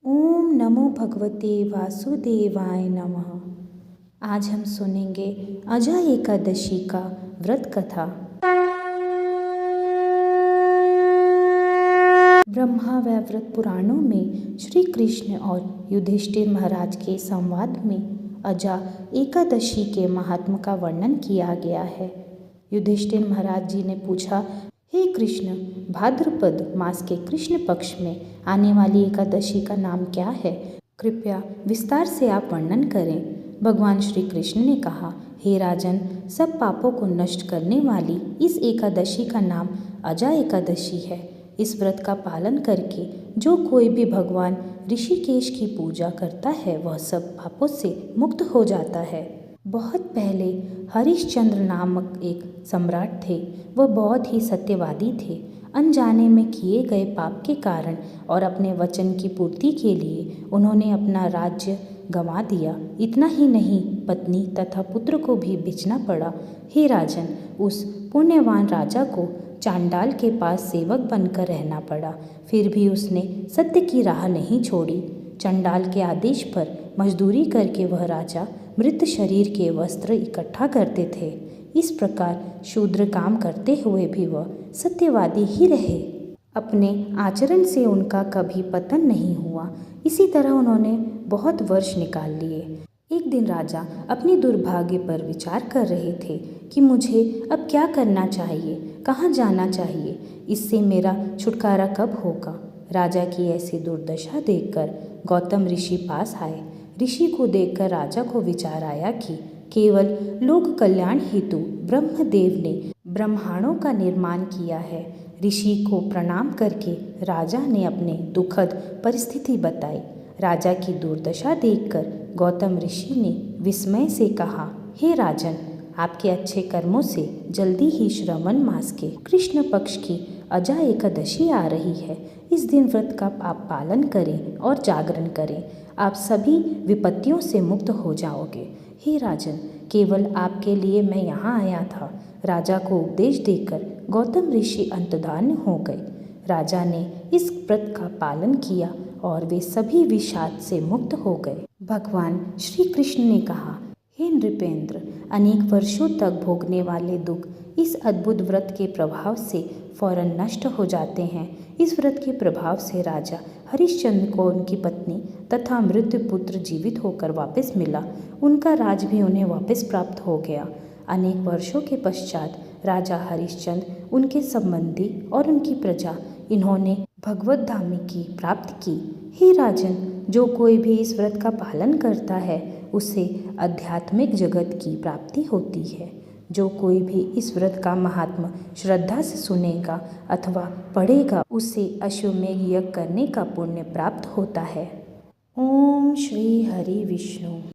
ओम नमो भगवते वासुदेवाय नमः। आज हम सुनेंगे अजा एकादशी का व्रत कथा। ब्रह्मा व व्रत पुराणों में श्री कृष्ण और युधिष्ठिर महाराज के संवाद में अजा एकादशी के महात्म का वर्णन किया गया है। युधिष्ठिर महाराज जी ने पूछा, हे कृष्ण, भाद्रपद मास के कृष्ण पक्ष में आने वाली एकादशी का नाम क्या है? कृपया विस्तार से आप वर्णन करें। भगवान श्री कृष्ण ने कहा, हे राजन, सब पापों को नष्ट करने वाली इस एकादशी का नाम अजा एकादशी है। इस व्रत का पालन करके जो कोई भी भगवान ऋषिकेश की पूजा करता है वह सब पापों से मुक्त हो जाता है। बहुत पहले हरिश्चंद्र नामक एक सम्राट थे। वह बहुत ही सत्यवादी थे। अनजाने में किए गए पाप के कारण और अपने वचन की पूर्ति के लिए उन्होंने अपना राज्य गंवा दिया। इतना ही नहीं, पत्नी तथा पुत्र को भी बेचना पड़ा। हे राजन, उस पुण्यवान राजा को चांडाल के पास सेवक बनकर रहना पड़ा, फिर भी उसने सत्य की राह नहीं छोड़ी। चंडाल के आदेश पर मजदूरी करके वह राजा मृत शरीर के वस्त्र इकट्ठा करते थे। इस प्रकार शूद्र काम करते हुए भी वह सत्यवादी ही रहे। अपने आचरण से उनका कभी पतन नहीं हुआ। इसी तरह उन्होंने बहुत वर्ष निकाल लिए। एक दिन राजा अपनी दुर्भाग्य पर विचार कर रहे थे कि मुझे अब क्या करना चाहिए, कहाँ जाना चाहिए, इससे मेरा छुटकारा कब होगा। राजा की ऐसी दुर्दशा देखकर गौतम ऋषि पास आए। ऋषि को देखकर राजा को विचार आया कि केवल लोक कल्याण हेतु ब्रह्मदेव ने ब्रह्मांडों का निर्माण किया है। ऋषि को प्रणाम करके राजा ने अपने दुखद परिस्थिति बताई। राजा की दुर्दशा देखकर गौतम ऋषि ने विस्मय से कहा, हे राजन, आपके अच्छे कर्मों से जल्दी ही श्रावण मास के कृष्ण पक्ष की अजा एकादशी आ रही है। इस दिन व्रत का आप पालन करें और जागरण करें। आप सभी विपत्तियों से मुक्त हो जाओगे। हे राजन, केवल आपके लिए मैं यहाँ आया था। राजा को उपदेश देकर गौतम ऋषि अंतर्धान हो गए। राजा ने इस व्रत का पालन किया और वे सभी विषाद से मुक्त हो गए। भगवान श्री कृष्ण ने कहा, हे नृपेंद्र, अनेक वर्षों तक भोगने वाले दुख इस अद्भुत व्रत के प्रभाव से फौरन नष्ट हो जाते हैं। इस व्रत के प्रभाव से राजा हरिश्चंद्र को उनकी पत्नी तथा मृत पुत्र जीवित होकर वापस मिला। उनका राज भी उन्हें वापस प्राप्त हो गया। अनेक वर्षों के पश्चात राजा हरिश्चंद्र, उनके संबंधी और उनकी प्रजा, इन्होंने भगवत धाम की प्राप्ति की। हे राजन, जो कोई भी इस व्रत का पालन करता है उसे आध्यात्मिक जगत की प्राप्ति होती है। जो कोई भी इस व्रत का महात्मा श्रद्धा से सुनेगा अथवा पढ़ेगा उसे अश्वमेध यज्ञ करने का पुण्य प्राप्त होता है। ओम श्री हरि विष्णु।